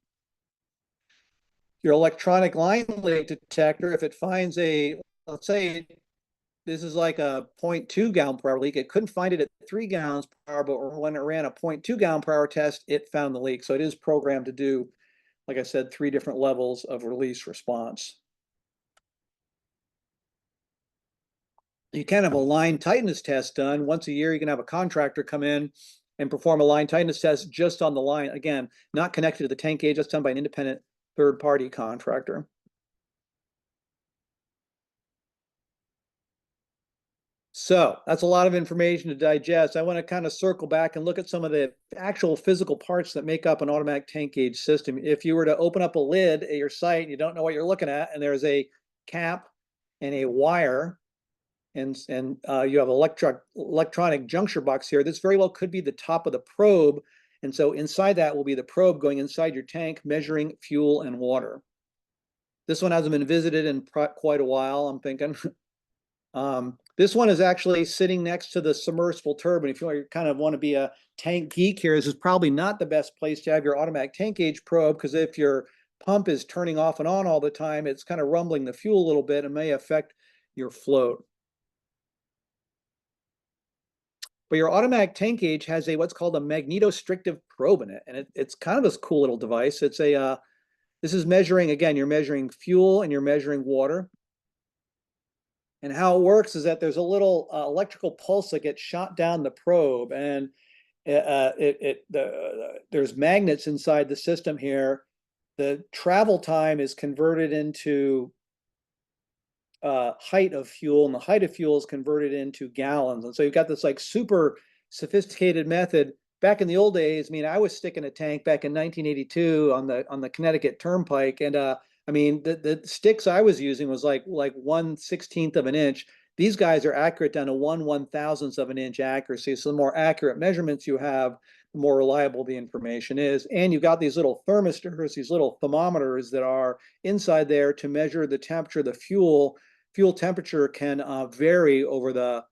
Your electronic line leak detector, if it finds let's say this is like a 0.2 gallon per hour leak, it couldn't find it at 3 gallons per hour, but when it ran a 0.2 gallon per hour test, it found the leak. So it is programmed to do, like I said, 3 different levels of release response. You can have a line tightness test done once a year. You can have a contractor come in and perform a line tightness test just on the line. Again, not connected to the tank gauge. That's done by an independent third-party contractor. So that's a lot of information to digest. I want to kind of circle back and look at some of the actual physical parts that make up an automatic tank gauge system. If you were to open up a lid at your site and you don't know what you're looking at, and there's a cap and a wire, and you have electronic juncture box here, this very well could be the top of the probe. And so inside that will be the probe going inside your tank, measuring fuel and water. This one hasn't been visited in quite a while, I'm thinking. This one is actually sitting next to the submersible turbine. If you kind of want to be a tank geek here, this is probably not the best place to have your automatic tank gauge probe, because if your pump is turning off and on all the time, it's kind of rumbling the fuel a little bit and may affect your float. But your automatic tank gauge has what's called a magnetostrictive probe in it, and it's kind of this cool little device. It's this is measuring, again, you're measuring fuel and you're measuring water. And how it works is that there's a little electrical pulse that gets shot down the probe, and there's magnets inside the system here. The travel time is converted into height of fuel, and the height of fuel is converted into gallons. And so you've got this like super sophisticated method, back in the old days, I mean, I was sticking a tank back in 1982 on the Connecticut Turnpike, and I mean, the sticks I was using was like 1/16 of an inch. These guys are accurate down to 1/1000th of an inch accuracy. So the more accurate measurements you have, the more reliable the information is. And you've got these little thermistors, these little thermometers that are inside there to measure the temperature of the fuel. Fuel temperature can vary over the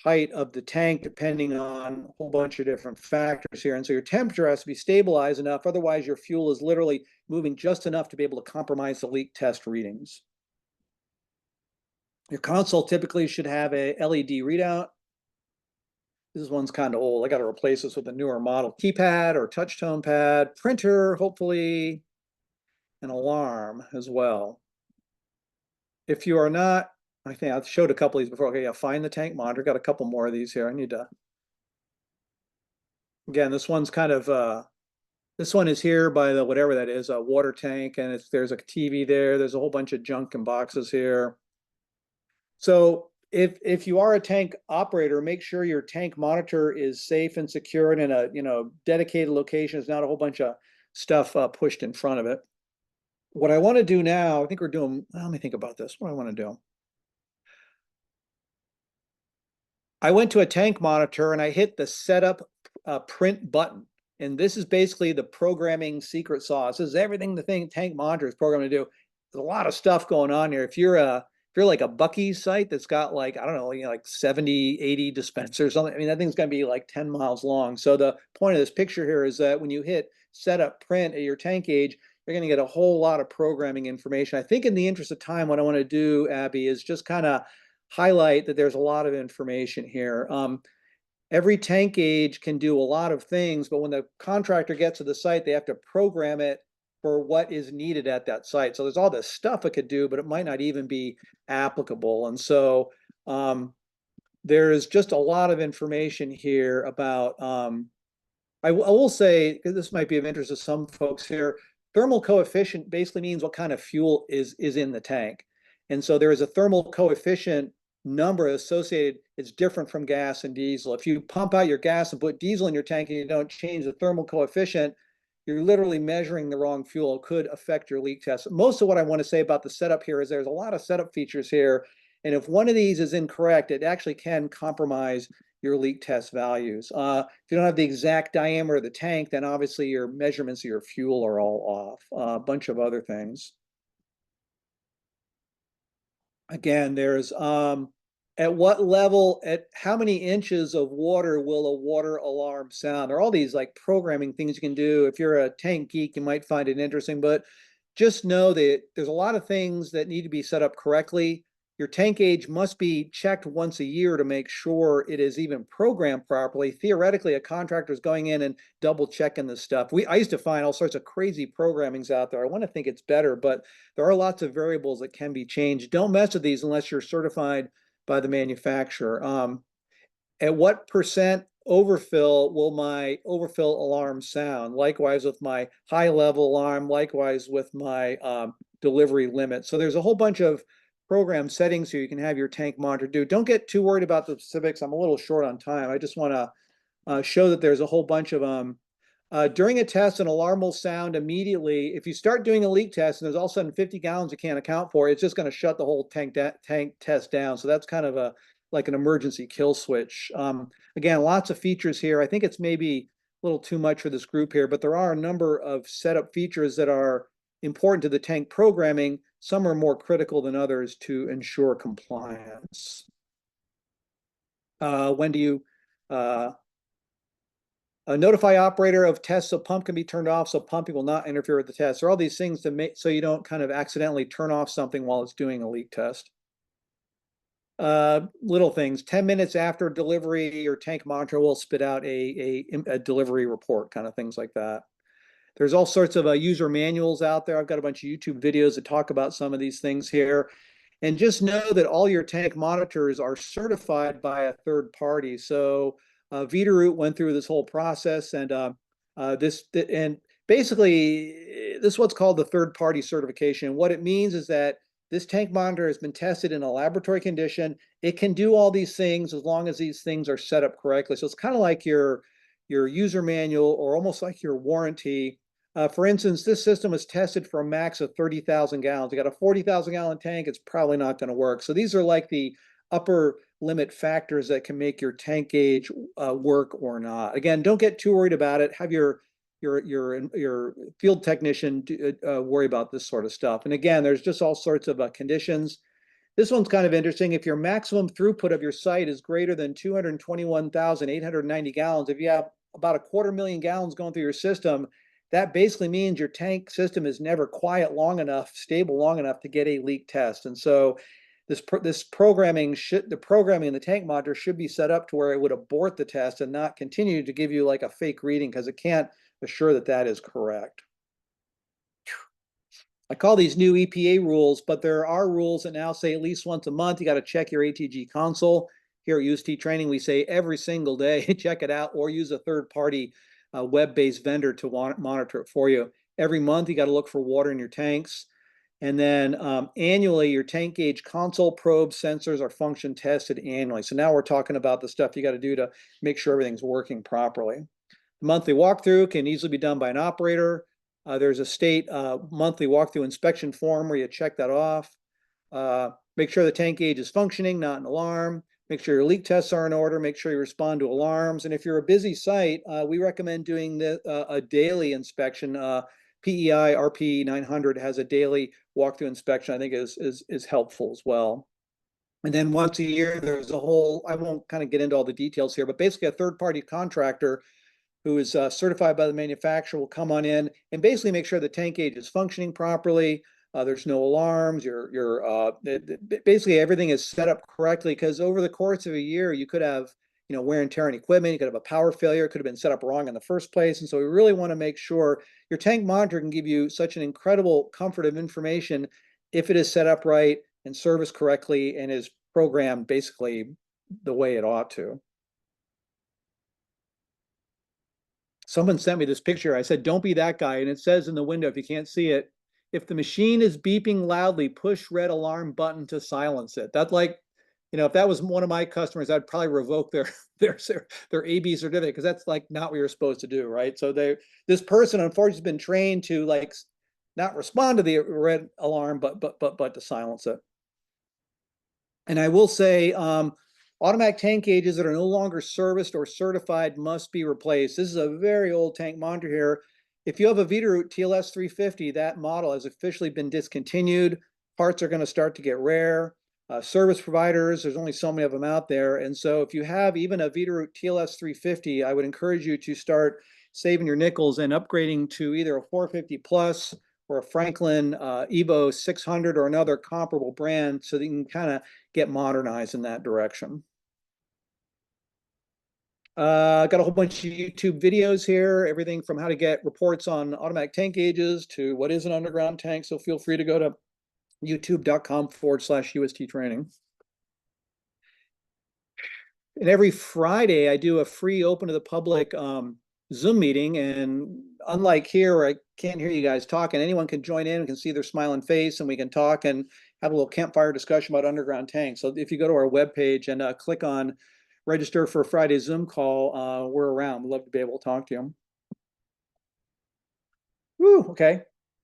height of the tank depending on a whole bunch of different factors here. And so your temperature has to be stabilized enough. Otherwise, your fuel is literally moving just enough to be able to compromise the leak test readings. Your console typically should have a LED readout. This one's kind of old. I got to replace this with a newer model. Keypad or touch tone pad, printer, hopefully, an alarm as well. If you are not, I think I've showed a couple of these before. Okay, yeah, find the tank monitor. Got a couple more of these here. I need to. Again, this one's kind of this one is here by the whatever that is, a water tank, and there's a TV there. There's a whole bunch of junk and boxes here. So if you are a tank operator, make sure your tank monitor is safe and secured in a dedicated location. It's not a whole bunch of stuff pushed in front of it. What I want to do now, I think we're doing. Let me think about this. What do I want to do? I went to a tank monitor and I hit the setup print button. And this is basically the programming secret sauce. This is everything the tank monitor is programmed to do. There's a lot of stuff going on here. If you're like a Buc-ee's site that's got like, I don't know, like 70, 80 dispensers, something. I mean, that thing's going to be like 10 miles long. So the point of this picture here is that when you hit setup print at your tank gauge, you're going to get a whole lot of programming information. I think in the interest of time, what I want to do, Abby, is just kind of highlight that there's a lot of information here. Every tank gauge can do a lot of things, but when the contractor gets to the site, they have to program it for what is needed at that site. So there's all this stuff it could do, but it might not even be applicable. And so there is just a lot of information here about, I will say, because this might be of interest to some folks here, thermal coefficient basically means what kind of fuel is in the tank. And so there is a thermal coefficient number associated. It's different from gas and diesel. If you pump out your gas and put diesel in your tank and you don't change the thermal coefficient, you're literally measuring the wrong fuel. It could affect your leak test. Most of what I want to say about the setup here is there's a lot of setup features here. And if one of these is incorrect, it actually can compromise your leak test values. If you don't have the exact diameter of the tank, then obviously your measurements of your fuel are all off. A bunch of other things. Again, there's at what level, at how many inches of water will a water alarm sound? There are all these like programming things you can do. If you're a tank geek, you might find it interesting, but just know that there's a lot of things that need to be set up correctly. Your tank gauge must be checked once a year to make sure it is even programmed properly. Theoretically, a contractor is going in and double checking this stuff. I used to find all sorts of crazy programmings out there. I want to think it's better, but there are lots of variables that can be changed. Don't mess with these unless you're certified by the manufacturer. At what percent overfill will my overfill alarm sound? Likewise with my high level alarm, likewise with my delivery limit. So there's a whole bunch of program settings here you can have your tank monitor do. Don't get too worried about the specifics. I'm a little short on time. I just want to show that there's a whole bunch of during a test, an alarm will sound immediately. If you start doing a leak test and there's all of a sudden 50 gallons you can't account for, it's just going to shut the whole tank test down. So that's kind of like an emergency kill switch. Again, lots of features here. I think it's maybe a little too much for this group here, but there are a number of setup features that are important to the tank programming. Some are more critical than others to ensure compliance. When do you notify operator of tests so pump can be turned off so pumping will not interfere with the test? There are all these things to make so you don't kind of accidentally turn off something while it's doing a leak test. Little things, 10 minutes after delivery, your tank monitor will spit out a delivery report, kind of things like that. There's all sorts of user manuals out there. I've got a bunch of YouTube videos that talk about some of these things here. And just know that all your tank monitors are certified by a third party. So Veeder-Root went through this whole process, and basically this is what's called the third party certification. What it means is that this tank monitor has been tested in a laboratory condition. It can do all these things as long as these things are set up correctly. So it's kind of like your your user manual, or almost like your warranty. For instance, this system was tested for a max of 30,000 gallons. You got a 40,000 gallon tank, it's probably not going to work. So these are like the upper limit factors that can make your tank gauge work or not. Again, don't get too worried about it. Have your field technician worry about this sort of stuff. And again, there's just all sorts of conditions. This one's kind of interesting. If your maximum throughput of your site is greater than 221,890 gallons, if you have about 250,000 gallons going through your system, that basically means your tank system is never quiet long enough, stable long enough to get a leak test. And so the programming in the tank monitor should be set up to where it would abort the test and not continue to give you like a fake reading, because it can't assure that that is correct. I call these new EPA rules, but there are rules that now say at least once a month, you got to check your ATG console. Here at UST Training, we say every single day, check it out, or use a third-party web-based vendor to monitor it for you. Every month, you got to look for water in your tanks. And then annually, your tank gauge console probes, sensors are function tested annually. So now we're talking about the stuff you got to do to make sure everything's working properly. The monthly walkthrough can easily be done by an operator. There's a state monthly walkthrough inspection form where you check that off. Make sure the tank gauge is functioning, not an alarm. Make sure your leak tests are in order. Make sure you respond to alarms. And if you're a busy site, we recommend doing a daily inspection. PEI RP 900 has a daily walkthrough inspection. I think is helpful as well. And then once a year, there's a whole, I won't kind of get into all the details here, but basically a third-party contractor who is certified by the manufacturer will come on in and basically make sure the tank gauge is functioning properly. There's no alarms. Basically everything is set up correctly, because over the course of a year, you could have wear and tear on equipment. You could have a power failure. It could have been set up wrong in the first place. And so we really want to make sure your tank monitor can give you such an incredible comfort of information if it is set up right and serviced correctly and is programmed basically the way it ought to. Someone sent me this picture. I said, don't be that guy. And it says in the window, if you can't see it, if the machine is beeping loudly, push red alarm button to silence it. That's like, if that was one of my customers, I'd probably revoke their AB certificate, because that's like not what you're supposed to do, right? So this person unfortunately has been trained to like not respond to the red alarm, but to silence it. And I will say, automatic tank gauges that are no longer serviced or certified must be replaced. This is a very old tank monitor here. If you have a Veeder-Root TLS 350, that model has officially been discontinued. Parts are going to start to get rare. Service providers, there's only so many of them out there. And so if you have even a Veeder-Root TLS 350, I would encourage you to start saving your nickels and upgrading to either a 450 Plus or a Franklin Evo 600 or another comparable brand, so that you can kind of get modernized in that direction. Got a whole bunch of YouTube videos here, everything from how to get reports on automatic tank gauges to what is an underground tank. So feel free to go to youtube.com/UST Training. And every Friday, I do a free open to the public Zoom meeting. And unlike here, where I can't hear you guys talking, anyone can join in and can see their smiling face, and we can talk and have a little campfire discussion about underground tanks. So if you go to our webpage and click on register for a Friday Zoom call, we're around. We'd love to be able to talk to you. Woo, okay.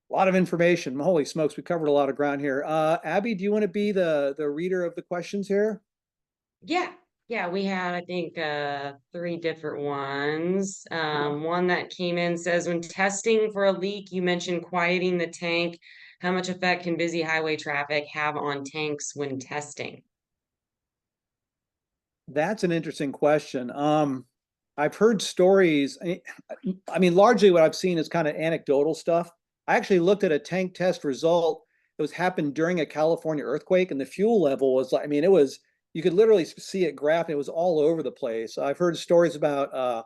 A lot of information. Holy smokes, we covered a lot of ground here. Abby, do you want to be the reader of the questions here? Yeah, we had, I think, 3 different ones. One that came in says, when testing for a leak, you mentioned quieting the tank. How much effect can busy highway traffic have on tanks when testing? That's an interesting question. I've heard stories. I mean, largely what I've seen is kind of anecdotal stuff. I actually looked at a tank test result that was happened during a California earthquake, and the fuel level was like, I mean, you could literally see it graph. It was all over the place. I've heard stories about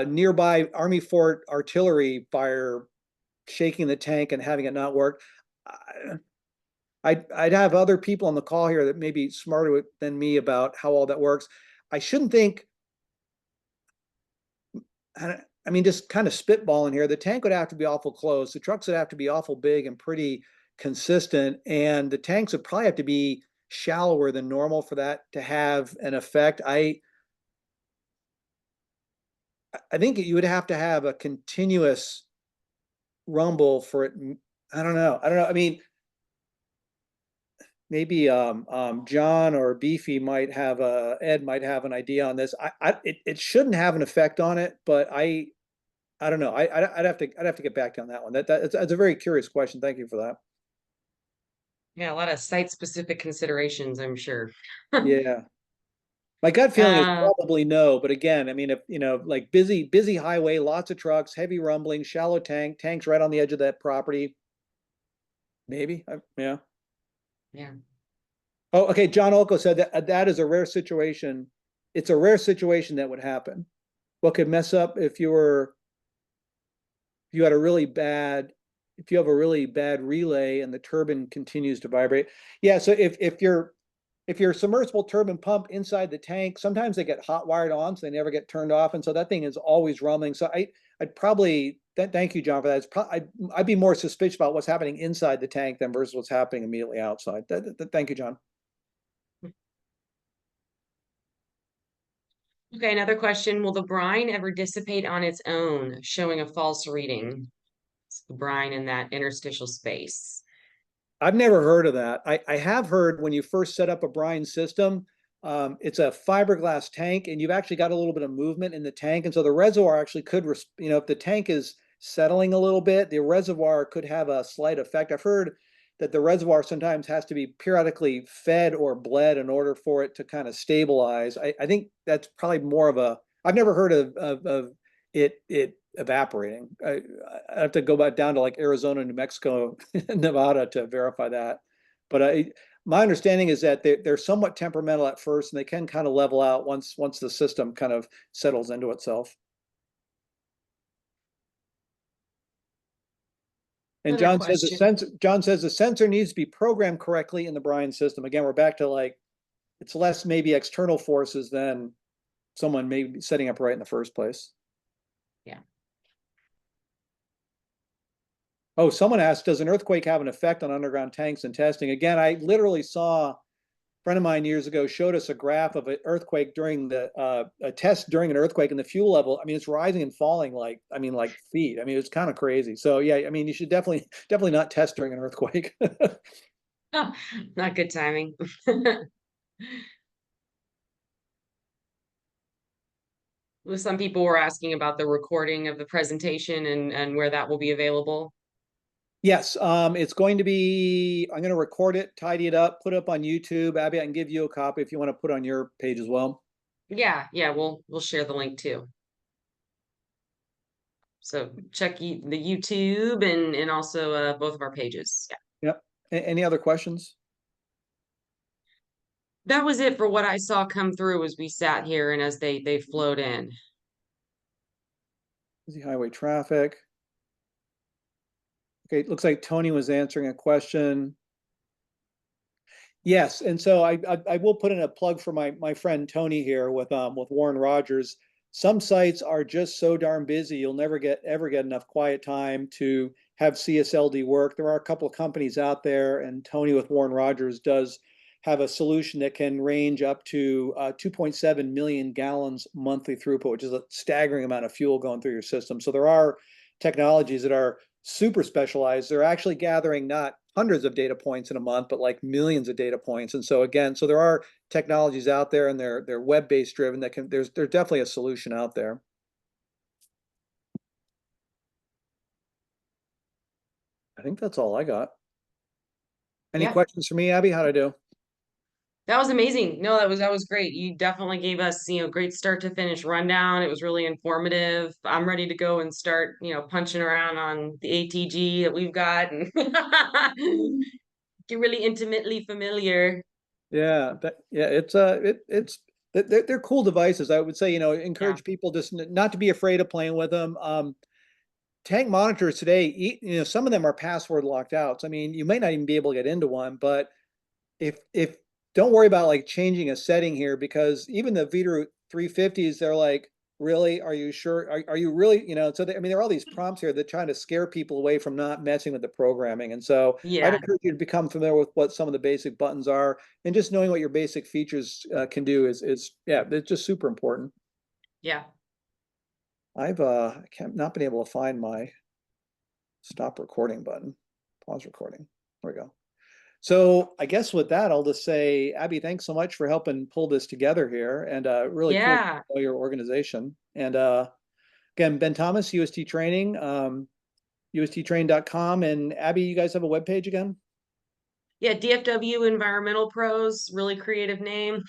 nearby Army Fort artillery fire shaking the tank and having it not work. I'd have other people on the call here that may be smarter than me about how all that works. I shouldn't think, I mean, just kind of spitballing here, the tank would have to be awful close. The trucks would have to be awful big and pretty consistent. And the tanks would probably have to be shallower than normal for that to have an effect. I think you would have to have a continuous rumble for it. I don't know. I mean, maybe John or Beefy might have Ed might have an idea on this. It shouldn't have an effect on it, but I don't know. I'd have to get back on that one. That's a very curious question. Thank you for that. Yeah, a lot of site-specific considerations, I'm sure. Yeah. My gut feeling is Uh, probably no, but again, I mean, if like busy highway, lots of trucks, heavy rumbling, shallow tanks right on the edge of that property, maybe. Yeah. yeah. Oh, okay. John Olko said that that is a rare situation. It's a rare situation that would happen. What could mess up if you had a really bad if you have a really bad relay and the turbine continues to vibrate. Yeah, so if your submersible turbine pump inside the tank, sometimes they get hot wired on, so they never get turned off, and so that thing is always rumbling. So I'd probably thank you, John, for that. I'd be more suspicious about what's happening inside the tank than versus what's happening immediately outside. Thank you, John. Okay, another question. Will the brine ever dissipate on its own, showing a false reading? It's the brine in that interstitial space. I've never heard of that. I have heard when you first set up a brine system, it's a fiberglass tank, and you've actually got a little bit of movement in the tank, and so the reservoir actually could, if the tank is settling a little bit, the reservoir could have a slight effect. I've heard that the reservoir sometimes has to be periodically fed or bled in order for it to kind of stabilize. I think that's probably more of a. I've never heard of it evaporating. I have to go back down to like Arizona, New Mexico, Nevada to verify that. But my understanding is that they're somewhat temperamental at first, and they can kind of level out once the system kind of settles into itself. And Another John says the question. sensor. John says the sensor needs to be programmed correctly in the brine system. Again, we're back to like it's less maybe external forces than someone maybe setting up right in the first place. Yeah. Oh, someone asked, does an earthquake have an effect on underground tanks and testing? Again, I literally saw a friend of mine years ago showed us a graph of an earthquake during a test during an earthquake, and the fuel level. I mean, it's rising and falling like feet. I mean, it's kind of crazy. So yeah, I mean, you should definitely not test during an earthquake. Oh, not good timing. Well, some people were asking about the recording of the presentation and where that will be available. Yes, it's going to be. I'm going to record it, tidy it up, put it up on YouTube. Abby, I can give you a copy if you want to put on your page as well. Yeah, we'll share the link too. So check the YouTube and also both of our pages. Yeah. Yep. Any other questions? That was it for what I saw come through as we sat here and as they flowed in. Busy highway traffic. Okay, it looks like Tony was answering a question. Yes, and so I will put in a plug for my friend Tony here with Warren Rogers. Some sites are just so darn busy you'll never ever get enough quiet time to have CSLD work. There are a couple of companies out there, and Tony with Warren Rogers does have a solution that can range up to 2.7 million gallons monthly throughput, which is a staggering amount of fuel going through your system. So there are technologies that are super specialized. They're actually gathering not hundreds of data points in a month, but like millions of data points. And so again, so there are technologies out there, and they're web-based driven that can there's definitely a solution out there. I think that's all I got. Any Yeah, questions for me, Abby? How'd I do? that was amazing. No, that was great. You definitely gave us, great start to finish rundown. It was really informative. I'm ready to go and start, punching around on the ATG that we've got and get really intimately familiar. Yeah, it's they're cool devices. I would say, Yeah. encourage people just not to be afraid of playing with them. Tank monitors today, some of them are password locked out. So, I mean, you might not even be able to get into one, but if don't worry about like changing a setting here, because even the Veeder 350s, they're like, really, are you sure? Are you really, so I mean, there are all these prompts here that trying to scare people away from not messing with the programming. And so I'd Yeah. encourage you to become familiar with what some of the basic buttons are, and just knowing what your basic features can do is yeah, it's just super important. Yeah. I've not been able to find my stop recording button, pause recording. There we go. So I guess with that, I'll just say, Abby, thanks so much for helping pull this together here, and really cool to Yeah. know your organization. And again, Ben Thomas, UST Training, usttrain.com. And Abby, you guys have a webpage again? Yeah, DFW Environmental Pros, really creative name.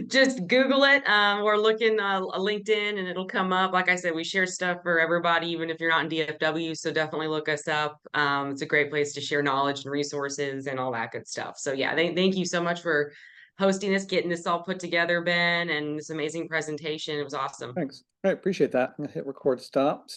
Just Google it, or look in LinkedIn and it'll come up. Like I said, we share stuff for everybody, even if you're not in DFW. So definitely look us up. It's a great place to share knowledge and resources and all that good stuff. So yeah, thank you so much for hosting us, getting this all put together, Ben, and this amazing presentation. It was awesome. Thanks. All right, appreciate that. I'm gonna hit record stop.